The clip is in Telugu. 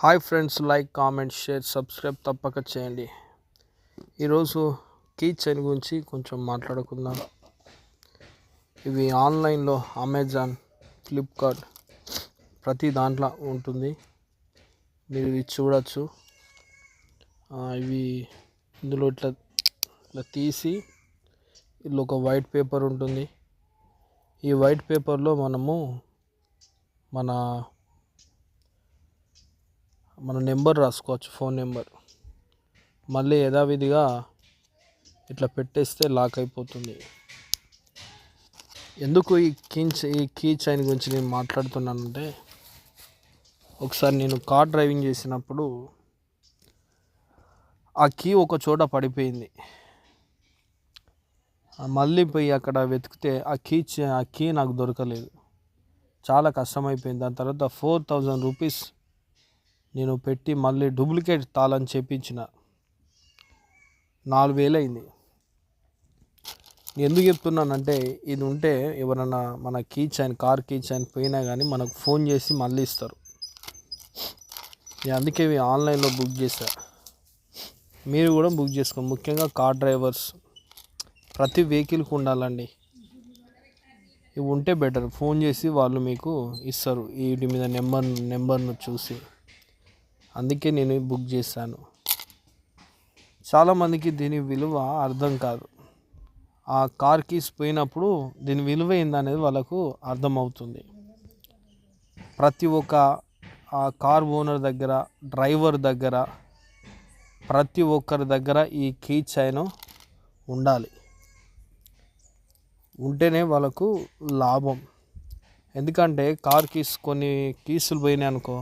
Hi friends, like, comment, share, subscribe తప్పక చేయండి. ఈరోజు కీ చైన్ గురించి కొంచెం మాట్లాడుకుందాం. ఇవి ఆన్లైన్లో అమెజాన్, ఫ్లిప్కార్ట్ ప్రతి దాంట్లో ఉంటుంది. మీరు ఇవి చూడొచ్చు. ఇవి ఇందులో ఇట్లా తీసి ఇందులో ఒక వైట్ పేపర్ ఉంటుంది. ఈ వైట్ పేపర్లో మనము మన నెంబర్ రాసుకోవచ్చు, ఫోన్ నెంబర్. మళ్ళీ యథావిధిగా ఇట్లా పెట్టేస్తే లాక్ అయిపోతుంది. ఎందుకు ఈ కీ చైన్ గురించి నేను మాట్లాడుతున్నానంటే, ఒకసారి నేను కార్ డ్రైవింగ్ చేసినప్పుడు ఆ కీ ఒక చోట పడిపోయింది. మళ్ళీ పోయి అక్కడ వెతికితే ఆ కీ నాకు దొరకలేదు. చాలా కష్టమైపోయింది. దాని తర్వాత 4000 రూపీస్ నేను పెట్టి మళ్ళీ డూప్లికేట్ తాళం చేపించిన. 4000 అయింది. ఎందుకు చెప్తున్నానంటే, ఇది ఉంటే ఎవరన్నా మన కార్ కీ చైన్ పోయినా కానీ మనకు ఫోన్ చేసి మళ్ళీ ఇస్తారు. నేను అందుకే ఇవి ఆన్లైన్లో బుక్ చేశా. మీరు కూడా బుక్ చేసుకోండి. ముఖ్యంగా కార్ డ్రైవర్స్, ప్రతి వెహికల్కి ఉండాలండి. ఇవి ఉంటే బెటర్. ఫోన్ చేసి వాళ్ళు మీకు ఇస్తారు వీటి మీద నెంబర్ను చూసి. అందుకే నేను బుక్ చేశాను. చాలామందికి దీని విలువ అర్థం కాదు. ఆ కార్ కీస్ పోయినప్పుడు దీని విలువ ఏందనేది వాళ్ళకు అర్థమవుతుంది. ప్రతి ఒక్క ఆ కార్ ఓనర్ దగ్గర, డ్రైవర్ దగ్గర, ప్రతి ఒక్కరి దగ్గర ఈ కీ చైన్ ఉండాలి. ఉంటేనే వాళ్ళకు లాభం. ఎందుకంటే కార్ కీస్, కొన్ని కీసులు పోయినాయి అనుకో,